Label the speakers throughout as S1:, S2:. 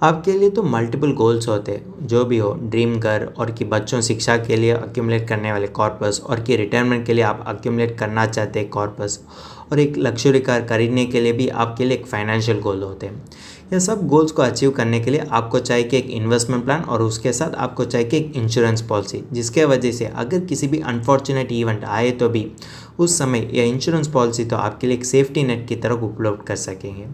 S1: आपके लिए तो मल्टीपल गोल्स होते हैं, जो भी हो, ड्रीम घर और कि बच्चों शिक्षा के लिए अक्यूमुलेट करने वाले कॉर्पस और कि रिटायरमेंट के लिए आप अक्यूमुलेट करना चाहते हैं कॉर्पस और एक लग्जरी कार खरीदने के लिए भी आपके लिए एक फाइनेंशियल गोल होते हैं। ये सब गोल्स को अचीव करने के लिए आपको चाहिए कि एक इन्वेस्टमेंट प्लान और उसके साथ आपको चाहिए कि एक इंश्योरेंस पॉलिसी, जिसके वजह से अगर किसी भी अनफॉर्चुनेट इवेंट आए तो भी उस समय यह इंश्योरेंस पॉलिसी तो आपके लिए एक सेफ्टी नेट की तरह उपलब्ध कर सकेंगे।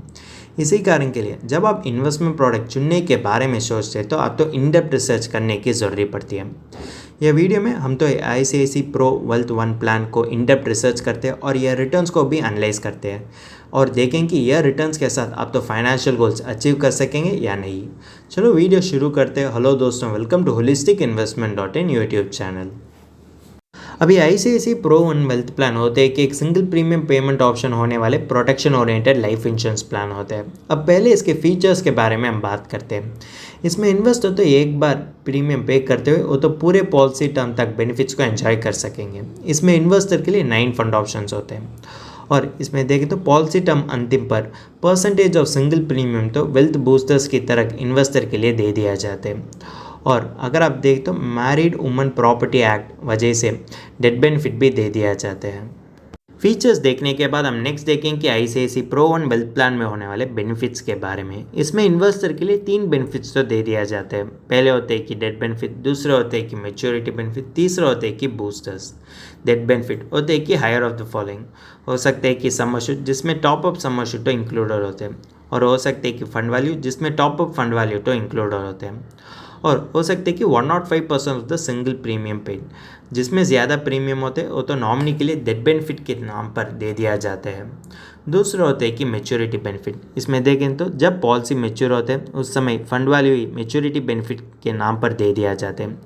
S1: इसी कारण के लिए जब आप इन्वेस्टमेंट प्रोडक्ट चुनने के बारे में सोचते हैं तो आप तो इन डेप्थ रिसर्च करने की ज़रूरत पड़ती है। यह वीडियो में हम तो ICICI pro wealth one plan को इन डेप्थ रिसर्च करते हैं और यह रिटर्न्स को भी एनालाइज करते हैं और देखें कि यह रिटर्न्स के साथ आप तो फाइनेंशियल गोल्स अचीव कर सकेंगे या नहीं। चलो वीडियो शुरू करते हैं। हेलो दोस्तों, welcome to holisticinvestment.in YouTube channel. अभी ICICI pro one wealth plan होते हैं कि एक सिंगल प्रीमियम पेमेंट ऑप्शन होने वाले protection oriented life insurance plan होते हैं। अब पहले इसके फीचर्स के बारे में हम बात करते हैं। इसमें इन्वेस्टर तो एक बार प्रीमियम पे करते हुए वो तो पूरे पॉलिसी टर्म तक बेनिफिट्स को एंजॉय कर सकेंगे। इसमें इन्वेस्टर के लिए 9 फंड ऑप्शंस होते हैं और इसमें देखें तो पॉलिसी टर्म अंतिम पर परसेंटेज ऑफ सिंगल प्रीमियम तो वेल्थ बूस्टर्स की तरह इन्वेस्टर के लिए दे दिया जाते हैं। और अगर आप देखें तो मैरिड वुमन प्रॉपर्टी एक्ट वजह से डेथ बेनिफिट भी दे दिया जाते हैं। फीचर्स देखने के बाद हम नेक्स्ट देखें कि ICICI pro one wealth plan में होने वाले बेनिफिट्स के बारे में। इसमें इन्वेस्टर के लिए 3 बेनिफिट्स तो दे दिया जाता है। पहले होते हैं कि डेथ बेनिफिट, दूसरे होते हैं कि मैच्योरिटी बेनिफिट, तीसरा होते हैं कि बूस्टर्स। डेथ बेनिफिट होते हैं कि हायर ऑफ द फॉलोइंग, हो सकते हैं कि सम अश्योर्ड जिसमें टॉप अप सम अश्योर्ड तो इंक्लूडेड होते हैं, और हो सकते हैं कि फंड वैल्यू जिसमें टॉप अप फंड वैल्यू तो इंक्लूडेड होते हैं, और हो सकते हैं कि 105% of the single premium paid, जिसमें ज़्यादा प्रीमियम होते हैं वो तो नॉमिनी के लिए डेथ बेनिफिट के नाम पर दे दिया जाता है। दूसरा होता है कि मैच्योरिटी बेनिफिट। इसमें देखें तो जब पॉलिसी मैच्योर होते हैं उस समय फंड वैल्यू ही मैच्योरिटी बेनिफिट के नाम पर दे दिया जाता है।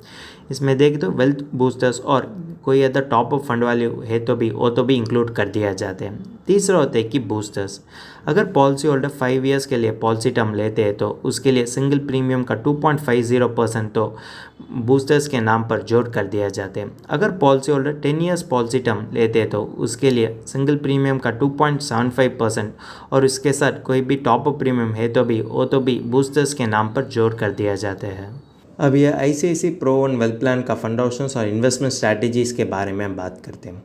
S1: इसमें देखें तो वेल्थ बूस्टर्स और कोई other top up fund value है तो भी वो तो भी इंक्लूड कर दिया जाते हैं। तीसरा होता है कि बूस्टर्स। अगर पॉलिसी होल्डर 5 ईयर्स के लिए पॉलिसी टर्म लेते हैं तो उसके लिए सिंगल प्रीमियम का 2.50% तो बूस्टर्स के नाम पर जोड़ कर दिया जाते हैं। अगर policy holder 10 years policy term लेते हैं तो उसके लिए सिंगल प्रीमियम का 2.75% और इसके साथ कोई भी टॉप अप प्रीमियम है तो भी वो तो भी बूस्टर्स के नाम पर जोड़ कर दिया जाता है। अब यह ICICI pro one wealth plan का फंड ऑप्शंस और इन्वेस्टमेंट स्ट्रैटेजीज़ के बारे में हम बात करते हैं।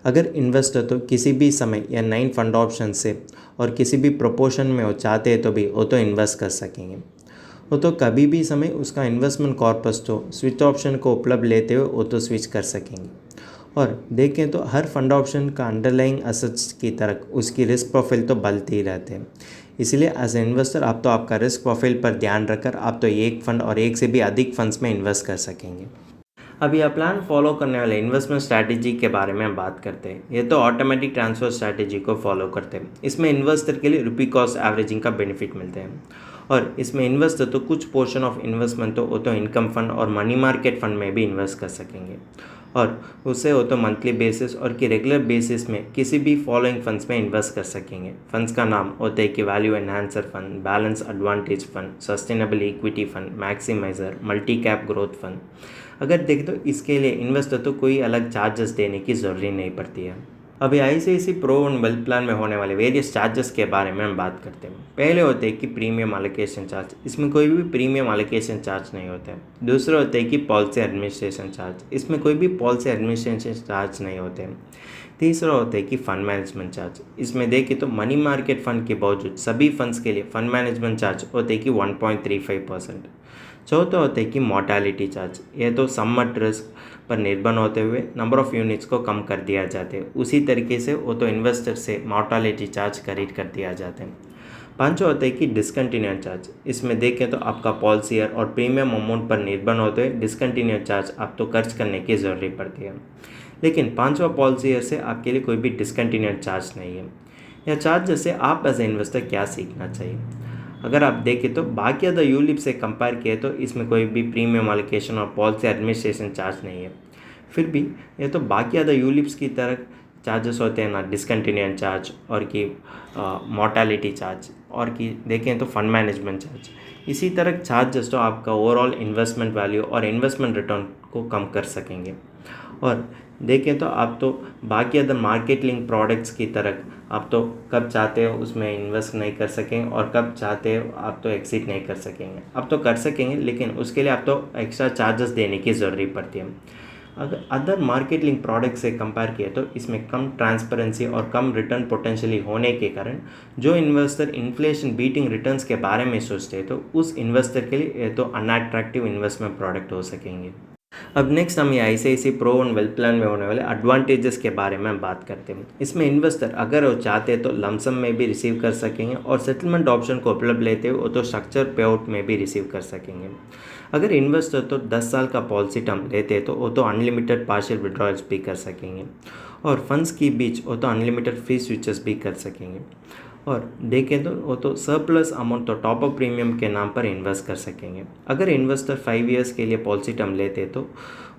S1: अगर इन्वेस्टर तो किसी भी समय या 9 फंड ऑप्शन से और किसी भी प्रोपोर्शन में वो चाहते हैं तो भी वो तो इन्वेस्ट कर सकेंगे। वो तो कभी भी समय उसका इन्वेस्टमेंट कॉर्पस तो स्विच ऑप्शन को उपलब्ध लेते हुए वो तो स्विच कर सकेंगे। और देखें तो हर फंड ऑप्शन का अंडरलाइंग एसेट्स की तरह उसकी रिस्क प्रोफाइल तो बदलते ही रहते हैं। इसलिए एज ए इन्वेस्टर आप तो आपका रिस्क प्रोफाइल पर ध्यान रखकर आप तो एक फंड और एक से भी अधिक फंड्स में इन्वेस्ट कर सकेंगे। अब यह प्लान फॉलो करने वाले इन्वेस्टमेंट स्ट्रैटेजी के बारे में हम बात करते हैं। ये तो ऑटोमेटिक ट्रांसफर स्ट्रैटेजी को फॉलो करते हैं। इसमें इन्वेस्टर के लिए रुपी कॉस्ट एवरेजिंग का बेनिफिट मिलते हैं और इसमें इन्वेस्टर तो कुछ पोर्शन ऑफ इन्वेस्टमेंट तो वो तो इनकम फंड और मनी मार्केट फंड में भी इन्वेस्ट कर सकेंगे और उससे वो तो मंथली बेसिस और कि रेगुलर बेसिस में किसी भी फॉलोइंग फंड्स में इन्वेस्ट कर सकेंगे। फंड्स का नाम होते हैं कि value enhancer fund, balance advantage fund, sustainable equity fund, maximiser, multi cap growth fund. अगर देखें तो इसके लिए इन्वेस्टर तो कोई अलग चार्जेस देने की ज़रूरत नहीं पड़ती है। अभी ICICI pro one wealth plan में होने वाले वेरियस चार्जेस के बारे में हम बात करते हैं। पहले होते हैं कि प्रीमियम एलोकेशन चार्ज। इसमें कोई भी प्रीमियम एलोकेशन चार्ज नहीं होता है। दूसरा होता है कि पॉलिसी एडमिनिस्ट्रेशन चार्ज। इसमें कोई भी पॉलिसी एडमिनिस्ट्रेशन चार्ज नहीं होते हैं। तीसरा होता है कि फ़ंड मैनेजमेंट चार्ज। इसमें देखें तो मनी मार्केट फ़ंड के बावजूद सभी फंड्स के लिए फ़ंड मैनेजमेंट चार्ज होते हैं कि 1.35%। चौथा होता है कि मोर्टेलिटी चार्ज। यह तो सम एट रिस्क पर निर्भर होते हुए नंबर ऑफ़ यूनिट्स को कम कर दिया जाते हैं। उसी तरीके से वो तो इन्वेस्टर से मोर्टेलिटी चार्ज खरीद कर दिया जाते हैं। पांचवा होता है कि डिसकंटिन्यूड चार्ज। इसमें देखें तो आपका पॉलिसी ईयर और प्रीमियम अमाउंट पर निर्भर होते हुए डिसकंटिन्यूड चार्ज आप तो खर्च करने की ज़रूरत पड़ती है, लेकिन पांचवा पॉलिसी ईयर से आपके लिए कोई भी डिसकंटिन्यूड चार्ज नहीं है। यह चार्ज से आप एज ए इन्वेस्टर क्या सीखना चाहिए। अगर आप देखें तो बाकी अदर यूलिप से कंपेयर किए तो इसमें कोई भी प्रीमियम एलोकेशन और पॉलिसी एडमिनिस्ट्रेशन चार्ज नहीं है। फिर भी ये तो बाकी अदर यूलिप्स की तरह चार्जेस होते हैं ना, डिसकंटिन्यूड चार्ज और कि मोर्टेलिटी चार्ज और कि देखें तो फंड मैनेजमेंट चार्ज। इसी तरह चार्जेस तो आपका ओवरऑल इन्वेस्टमेंट वैल्यू और इन्वेस्टमेंट रिटर्न को कम कर सकेंगे। और देखें तो आप तो बाकी अदर मार्केट लिंक प्रोडक्ट्स की तरह आप तो कब चाहते हो उसमें इन्वेस्ट नहीं कर सकेंगे और कब चाहते हो आप तो एग्जिट नहीं कर सकेंगे। आप तो कर सकेंगे लेकिन उसके लिए आप तो एक्स्ट्रा चार्जेस देने की ज़रूरत पड़ती है। अगर अदर मार्केट लिंक प्रोडक्ट से कंपेयर किए तो इसमें कम ट्रांसपेरेंसी और कम रिटर्न पोटेंशियली होने के कारण जो इन्वेस्टर इन्फ्लेशन बीटिंग रिटर्न्स के बारे में सोचते हैं तो उस इन्वेस्टर के लिए ये तो अनअट्रैक्टिव इन्वेस्टमेंट प्रोडक्ट हो सकेंगे। अब नेक्स्ट हम ये ICICI pro one wealth plan में होने वाले एडवांटेजेस के बारे में बात करते हैं। इसमें इन्वेस्टर अगर वो चाहते हैं तो लमसम में भी रिसीव कर सकेंगे और सेटलमेंट ऑप्शन को उपलब्ध लेते हुए वो तो स्ट्रक्चर पे आउट में भी रिसीव कर सकेंगे। अगर इन्वेस्टर तो 10 साल का पॉलिसी टर्म लेते हैं तो वो तो अनलिमिटेड पार्शियल विड्रॉल्स भी कर सकेंगे और फंड्स की बीच वो तो अनलिमिटेड फ्री स्विचेस भी कर सकेंगे। और देखें तो वो तो सरप्लस अमाउंट तो टॉप अप प्रीमियम के नाम पर इन्वेस्ट कर सकेंगे। अगर इन्वेस्टर 5 ईयर्स के लिए पॉलिसी टर्म लेते तो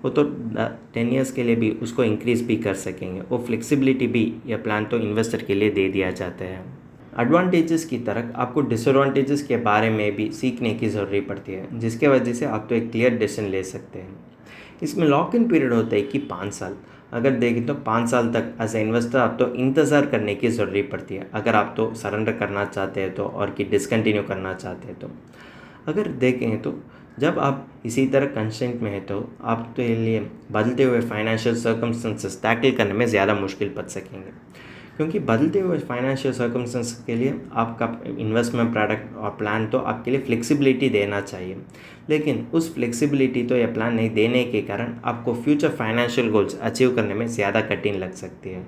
S1: वो तो 10 ईयर्स के लिए भी उसको इंक्रीज़ भी कर सकेंगे। वो फ्लेक्सिबिलिटी भी यह प्लान तो इन्वेस्टर के लिए दे दिया जाता है। एडवांटेजेस की तरह आपको डिसएडवांटेजेस के बारे में भी सीखने की ज़रूरत पड़ती है जिसके वजह से आप तो एक क्लियर डिसीजन ले सकते हैं। इसमें लॉक इन पीरियड होता है कि 5 साल। अगर देखें तो 5 साल तक एज ए इन्वेस्टर आप तो इंतज़ार करने की ज़रूरत पड़ती है अगर आप तो सरेंडर करना चाहते हैं तो और कि डिसकंटिन्यू करना चाहते हैं तो। अगर देखें तो जब आप इसी तरह कंस्ट्रेंट में है तो आप तो लिए बदलते हुए फाइनेंशियल सर्कमस्टेंसेस टैकल करने में ज़्यादा मुश्किल पड़ सकेंगे क्योंकि बदलते हुए फाइनेंशियल सर्कमस्टेंसेस के लिए आपका इन्वेस्टमेंट प्रोडक्ट और प्लान तो आपके लिए फ्लेक्सिबिलिटी देना चाहिए। लेकिन उस फ्लेक्सिबिलिटी तो यह प्लान नहीं देने के कारण आपको फ्यूचर फाइनेंशियल गोल्स अचीव करने में ज़्यादा कठिन लग सकती है।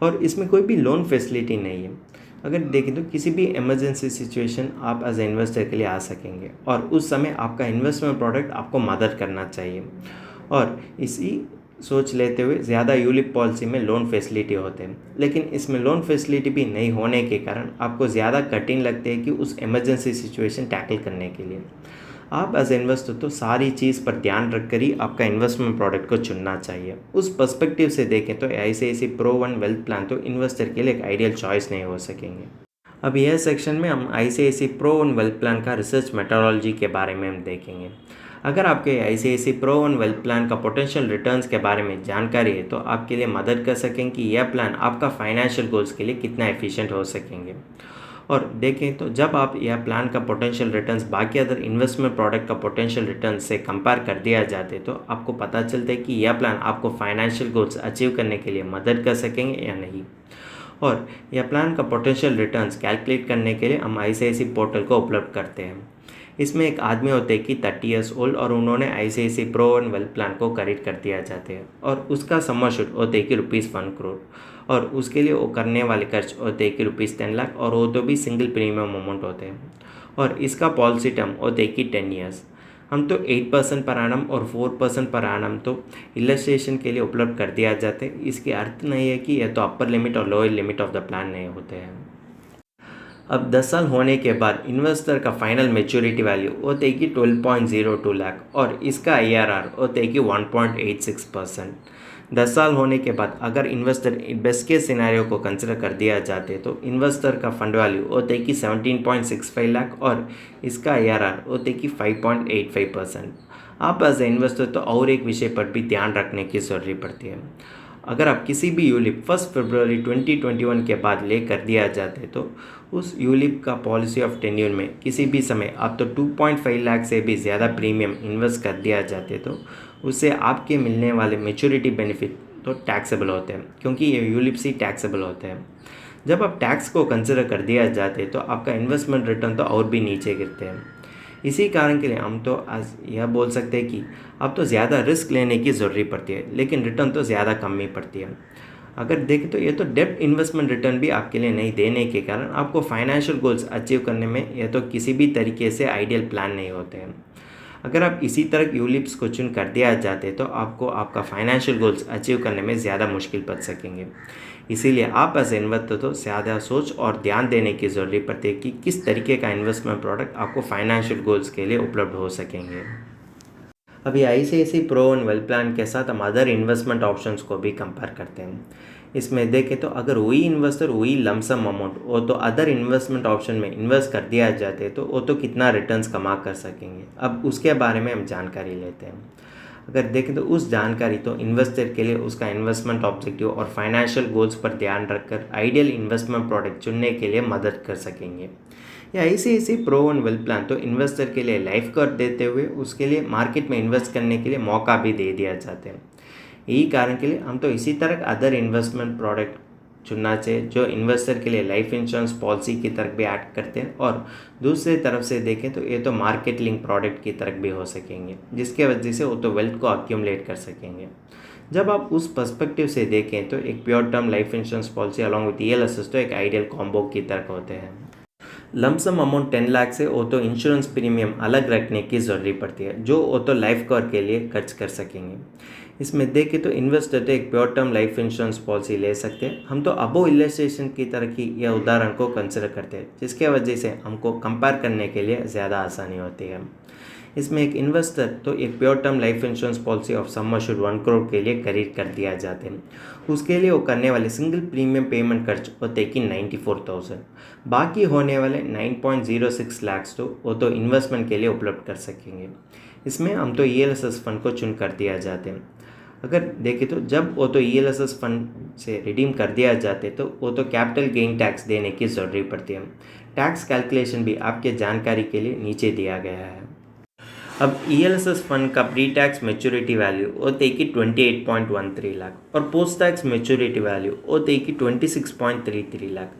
S1: और इसमें कोई भी लोन फैसिलिटी नहीं है। अगर देखें तो किसी भी इमरजेंसी सिचुएशन आप एज ए इन्वेस्टर के लिए आ सकेंगे और उस समय आपका इन्वेस्टमेंट प्रोडक्ट आपको मदद करना चाहिए। और इसी सोच लेते हुए ज़्यादा यूलिप पॉलिसी में लोन फैसिलिटी होते हैं लेकिन इसमें लोन फैसिलिटी भी नहीं होने के कारण आपको ज़्यादा कठिन लगते हैं कि उस इमरजेंसी सिचुएशन टैकल करने के लिए आप एज इन्वेस्टर तो सारी चीज़ पर ध्यान रखकर ही आपका इन्वेस्टमेंट प्रोडक्ट को चुनना चाहिए। उस पर्सपेक्टिव से देखें तो ICICI pro one wealth plan तो इन्वेस्टर के लिए एक आइडियल चॉइस नहीं हो सकेंगे। अब यह सेक्शन में हम ICICI pro one wealth plan का रिसर्च मेथोडोलॉजी के बारे में हम देखेंगे। अगर आपके ICICI pro one wealth plan का पोटेंशियल रिटर्न्स के बारे में जानकारी है तो आपके लिए मदद कर सकें कि यह प्लान आपका फाइनेंशियल गोल्स के लिए कितना एफिशिएंट हो सकेंगे। और देखें तो जब आप यह प्लान का पोटेंशियल रिटर्न्स बाकी अदर इन्वेस्टमेंट प्रोडक्ट का पोटेंशियल रिटर्न से कंपेयर कर दिया जाते तो आपको पता चलता है कि यह प्लान आपको फाइनेंशियल गोल्स अचीव करने के लिए मदद कर सकेंगे या नहीं। और यह प्लान का पोटेंशियल रिटर्न्स कैलकुलेट करने के लिए हम ICICI पोर्टल को उपलब्ध करते हैं। इसमें एक आदमी होते हैं कि 30 ईयर्स ओल्ड और उन्होंने ICICI pro one wealth plan को खरीद कर दिया जाते हैं और उसका सम अश्योर्ड होते हैं कि ₹1 करोड़ और उसके लिए वो करने वाले खर्च होते हैं कि ₹10 लाख और वो तो भी सिंगल प्रीमियम अमाउंट होते हैं। और इसका पॉलिसी टर्म होते हैं कि 10 ईयर्स। हम तो 8% पर एनम और 4% पर एनम तो इलस्ट्रेशन के लिए उपलब्ध कर दिया जाते हैं। इसके अर्थ नहीं है कि यह तो अपर लिमिट और lower limit of the plan नहीं होते हैं। अब 10 साल होने के बाद इन्वेस्टर का फाइनल मेच्योरिटी वैल्यू होते कि 12.02 लाख और इसका IRR होते कि 1.86%। 10 साल होने के बाद अगर इन्वेस्टर बेस्ट केस सिनेरियो को कंसिडर कर दिया जाते तो इन्वेस्टर का फंड वैल्यू होते कि 17.65 लाख और इसका IRR होते कि 5.85%। आप एज ए इन्वेस्टर तो और एक विषय पर भी ध्यान रखने की ज़रूरत पड़ती है। अगर आप किसी भी यूलिप 1 फरवरी 2021 के बाद ले कर दिया जाते तो उस यूलिप का पॉलिसी ऑफ टेन्यूर में किसी भी समय आप तो 2.5 लाख से भी ज़्यादा प्रीमियम इन्वेस्ट कर दिया जाते तो उससे आपके मिलने वाले मेच्योरिटी बेनिफिट तो टैक्सेबल होते हैं क्योंकि ये यूलिप्स ही टैक्सेबल होते हैं। जब आप टैक्स को कंसिडर कर दिया जाते तो आपका इन्वेस्टमेंट रिटर्न तो और भी नीचे गिरते हैं। इसी कारण के लिए हम तो आज यह बोल सकते हैं कि अब तो ज़्यादा रिस्क लेने की ज़रूरत पड़ती है लेकिन रिटर्न तो ज़्यादा कम ही पड़ती है। अगर देखें तो ये तो डेब्ट इन्वेस्टमेंट रिटर्न भी आपके लिए नहीं देने के कारण आपको फाइनेंशियल गोल्स अचीव करने में यह तो किसी भी तरीके से आइडियल प्लान नहीं होते हैं। अगर आप इसी तरह यूलिप्स को चुन कर दिया जाते तो आपको आपका फाइनेंशियल गोल्स अचीव करने में ज़्यादा मुश्किल पड़ सकेंगे। इसीलिए आप एज इन्वेस्टर तो ज़्यादा सोच और ध्यान देने की ज़रूरत पड़ती है कि किस तरीके का इन्वेस्टमेंट प्रोडक्ट आपको फाइनेंशियल गोल्स के लिए उपलब्ध हो सकेंगे। अभी ICICI pro one wealth plan के साथ हम अदर इन्वेस्टमेंट ऑप्शंस को भी कंपेयर करते हैं। इसमें देखें तो अगर वही इन्वेस्टर वही लमसम अमाउंट वो तो अदर इन्वेस्टमेंट ऑप्शन में इन्वेस्ट कर दिया जाते तो वो तो कितना रिटर्न्स कमा कर सकेंगे। अब उसके बारे में हम जानकारी लेते हैं। अगर देखें तो उस जानकारी तो इन्वेस्टर के लिए उसका इन्वेस्टमेंट ऑब्जेक्टिव और फाइनेंशियल गोल्स पर ध्यान रखकर आइडियल इन्वेस्टमेंट प्रोडक्ट चुनने के लिए मदद कर सकेंगे। या ऐसे प्रोवन वेल्थ प्लान तो इन्वेस्टर के लिए लाइफ कवर देते हुए उसके लिए मार्केट में इन्वेस्ट करने के लिए मौका भी दे दिया जाता है। यही कारण के लिए हम तो इसी तरह अदर इन्वेस्टमेंट प्रोडक्ट चुनना चाहिए जो इन्वेस्टर के लिए लाइफ इंश्योरेंस पॉलिसी की तरफ भी ऐड करते हैं, और दूसरी तरफ से देखें तो ये तो मार्केट लिंक प्रोडक्ट की तरफ भी हो सकेंगे, जिसके वजह से वो तो वेल्थ को अक्यूमुलेट कर सकेंगे। जब आप उस पर्सपेक्टिव से देखें तो एक pure term life insurance policy along with ELSS तो एक आइडियल कॉम्बो की तरह होते हैं। लमसम अमाउंट 10 लाख से वो तो इंश्योरेंस प्रीमियम अलग रखने की ज़रूरी पड़ती है जो वो तो लाइफ कवर के लिए खर्च कर सकेंगे। इसमें देखें तो इन्वेस्टर तो एक pure term life insurance policy ले सकते हैं। हम तो अबो इलस्ट्रेशन की तरह की यह उदाहरण को कंसिडर करते हैं, जिसके वजह से हमको कंपेयर करने के लिए ज़्यादा आसानी होती है। इसमें एक इन्वेस्टर तो एक pure term life insurance policy of sum assured 1 crore के लिए खरीद कर दिया जाते हैं। उसके लिए वो करने वाले सिंगल प्रीमियम पेमेंट खर्च होते कि 94,000। बाकी होने वाले 9.06 लाख तो वो तो इन्वेस्टमेंट के लिए उपलब्ध कर सकेंगे। इसमें हम तो ELSS फंड को चुन कर दिया जाते हैं। अगर देखें तो जब वो तो ELSS फंड से रिडीम कर दिया जाते तो वो तो कैपिटल गेन टैक्स देने की ज़रूरी पड़ती है। टैक्स कैलकुलेशन भी आपके जानकारी के लिए नीचे दिया गया है। अब ELSS फंड का प्री टैक्स मेच्योरिटी वैल्यू होते कि 28.13 लाख और पोस्ट टैक्स मेच्योरिटी वैल्यू होते कि 26.33 लाख।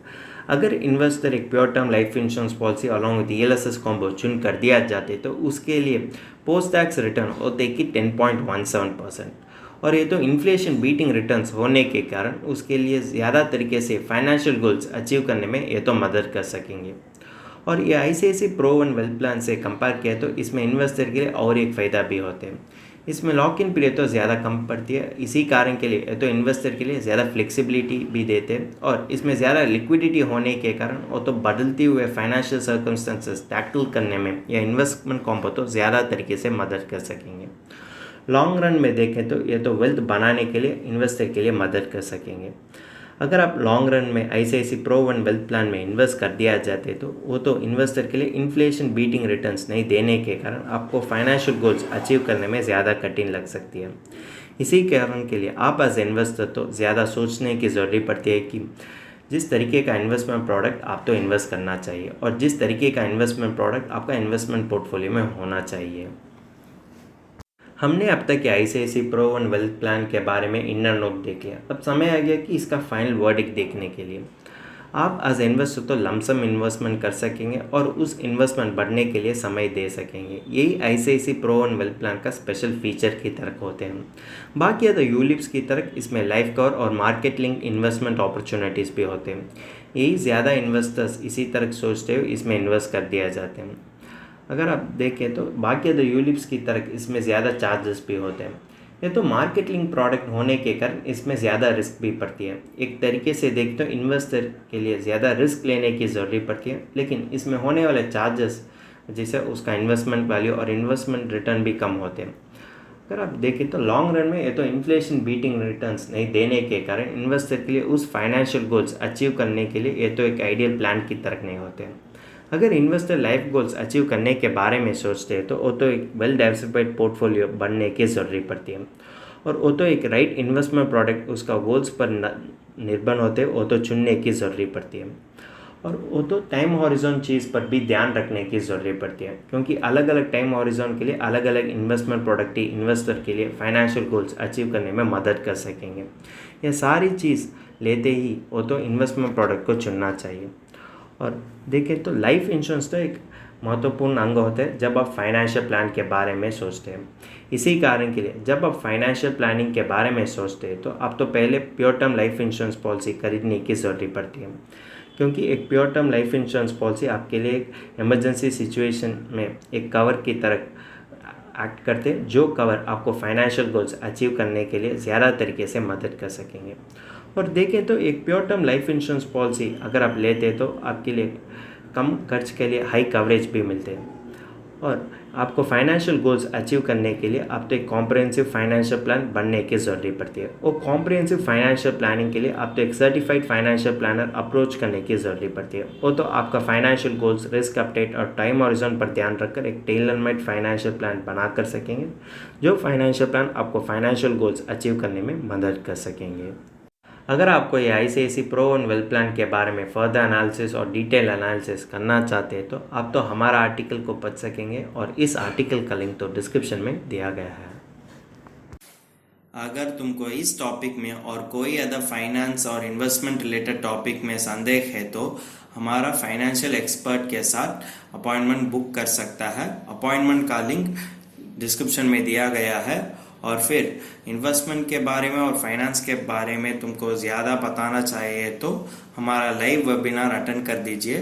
S1: अगर इन्वेस्टर एक pure term life insurance policy along with ELSS combo चुन कर दिया जाते तो उसके लिए पोस्ट टैक्स रिटर्न होते कि 10.17%, और ये तो इन्फ्लेशन बीटिंग रिटर्न्स होने के कारण उसके लिए ज़्यादा तरीके से फाइनेंशियल गोल्स अचीव करने में ये तो मदद कर सकेंगे। और ये ICICI प्रोवन वेल्थ प्लान से कंपेयर किया तो इसमें इन्वेस्टर के लिए और एक फ़ायदा भी होते हैं। इसमें लॉक इन पीरियड तो ज़्यादा कम पड़ती है, इसी कारण के लिए तो इन्वेस्टर के लिए ज़्यादा फ्लेक्सिबिलिटी भी देते हैं, और इसमें ज़्यादा लिक्विडिटी होने के कारण वो तो बदलते हुए फाइनेंशियल सर्कमस्टेंसेस टैकल करने में या इन्वेस्टमेंट कॉम्बो तो ज़्यादा तरीके से मदद कर सकेंगे। लॉन्ग रन में देखें तो ये तो वेल्थ बनाने के लिए इन्वेस्टर के लिए मदद कर सकेंगे। अगर आप लॉन्ग रन में ICICI प्रोवन वेल्थ प्लान में इन्वेस्ट कर दिया जाते तो वो तो इन्वेस्टर के लिए इन्फ्लेशन बीटिंग रिटर्न्स नहीं देने के कारण आपको फाइनेंशियल गोल्स अचीव करने में ज़्यादा कठिन लग सकती है। इसी कारण के लिए आप एज इन्वेस्टर तो ज़्यादा सोचने की ज़रूरत पड़ती है कि जिस तरीके का इन्वेस्टमेंट प्रोडक्ट आप तो इन्वेस्ट करना चाहिए और जिस तरीके का इन्वेस्टमेंट प्रोडक्ट आपका इन्वेस्टमेंट पोर्टफोलियो में होना चाहिए। हमने अब तक ICICI प्रोवन वेल्थ प्लान के बारे में इनर नोट देख लिया। अब समय आ गया कि इसका फाइनल वर्डिक्ट देखने के लिए। आप एज इन्वेस्टर तो लमसम इन्वेस्टमेंट कर सकेंगे और उस इन्वेस्टमेंट बढ़ने के लिए समय दे सकेंगे। यही ICICI प्रोवन वेल्थ प्लान का स्पेशल फीचर की तरह होते हैं। बाकी तो यूलिप्स की तरह इसमें लाइफ कवर और मार्केट लिंक इन्वेस्टमेंट अपॉर्चुनिटीज़ भी होते हैं। यही ज़्यादा इन्वेस्टर्स इसी तरह सोचते हुए इसमें इन्वेस्ट कर दिया जाते हैं। अगर आप देखें तो बाकी तो यूलिप्स की तरह इसमें ज़्यादा चार्जेस भी होते हैं। ये तो मार्केट लिंक प्रोडक्ट होने के कारण इसमें ज़्यादा रिस्क भी पड़ती है। एक तरीके से देखें तो इन्वेस्टर के लिए ज़्यादा रिस्क लेने की ज़रूरत पड़ती है, लेकिन इसमें होने वाले चार्जेस जैसे उसका इन्वेस्टमेंट वैल्यू और इन्वेस्टमेंट रिटर्न भी कम होते हैं। अगर आप देखें तो लॉन्ग रन में ये तो इन्फ्लेशन बीटिंग रिटर्न्स नहीं देने के कारण इन्वेस्टर के लिए उस फाइनेंशियल गोल्स अचीव करने के लिए ये तो एक आइडियल प्लान की तरह नहीं होते हैं। अगर इन्वेस्टर लाइफ गोल्स अचीव करने के बारे में सोचते हैं तो वो तो एक वेल डाइवर्सिफाइड पोर्टफोलियो बनने की ज़रूरत पड़ती है, और वो तो एक राइट इन्वेस्टमेंट प्रोडक्ट उसका गोल्स पर निर्भर होते वो तो चुनने की ज़रूरत पड़ती है। और वो तो टाइम हॉरिजॉन चीज़ पर भी ध्यान रखने की ज़रूरत पड़ती है, क्योंकि अलग अलग टाइम हॉरिजॉन के लिए अलग अलग इन्वेस्टमेंट प्रोडक्ट ही इन्वेस्टर के लिए फाइनेंशियल गोल्स अचीव करने में मदद कर सकेंगे। यह सारी चीज़ लेते ही वो तो इन्वेस्टमेंट प्रोडक्ट को चुनना चाहिए। और देखें तो लाइफ इंश्योरेंस तो एक महत्वपूर्ण अंग होता है जब आप फाइनेंशियल प्लान के बारे में सोचते हैं। इसी कारण के लिए जब आप फाइनेंशियल प्लानिंग के बारे में सोचते हैं तो आप तो पहले pure term life insurance policy खरीदने की ज़रूरत पड़ती है, क्योंकि एक pure term life insurance policy आपके लिए एक इमरजेंसी सिचुएशन में एक कवर की तरह एक्ट करते हैं, जो कवर आपको फाइनेंशियल गोल्स अचीव करने के लिए ज़्यादा तरीके से मदद कर सकेंगे। और देखें तो एक pure term life insurance policy अगर आप लेते हैं तो आपके लिए कम खर्च के लिए हाई कवरेज भी मिलते हैं, और आपको फाइनेंशियल गोल्स अचीव करने के लिए आपको एक कॉम्प्रिहेंसिव फाइनेंशियल प्लान बनने की ज़रूरत पड़ती है। वो कॉम्प्रिहेंसिव फाइनेंशियल प्लानिंग के लिए आपको एक सर्टिफाइड फाइनेंशियल प्लानर अप्रोच करने की ज़रूरत पड़ती है। वो तो आपका फाइनेंशियल गोल्स, रिस्क अपडेट और टाइम हॉरिजॉन पर ध्यान रखकर एक टेलर मेड फाइनेंशियल प्लान बना कर सकेंगे, जो फाइनेंशियल प्लान आपको फाइनेंशियल गोल्स अचीव करने में मदद कर सकेंगे। अगर आपको ये ICICI pro and wealth plan के बारे में फर्दर एनालिसिस और डिटेल एनालिसिस करना चाहते हैं तो आप तो हमारा आर्टिकल को पढ़ सकेंगे, और इस आर्टिकल का लिंक तो डिस्क्रिप्शन में दिया गया है। अगर तुमको इस टॉपिक में और कोई अदर फाइनेंस और इन्वेस्टमेंट रिलेटेड टॉपिक में संदेह है तो हमारा फाइनेंशियल एक्सपर्ट के साथ अपॉइंटमेंट बुक कर सकता है। अपॉइंटमेंट का लिंक डिस्क्रिप्शन में दिया गया है। और फिर इन्वेस्टमेंट के बारे में और फाइनेंस के बारे में तुमको ज़्यादा बताना चाहिए तो हमारा लाइव वेबिनार अटेंड कर दीजिए।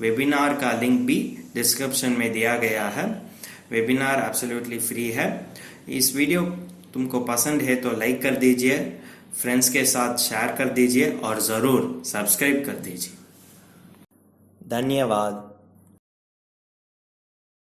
S1: वेबिनार का लिंक भी डिस्क्रिप्शन में दिया गया है। वेबिनार एब्सोल्युटली फ्री है। इस वीडियो तुमको पसंद है तो लाइक कर दीजिए, फ्रेंड्स के साथ शेयर कर दीजिए और ज़रूर सब्सक्राइब कर दीजिए। धन्यवाद।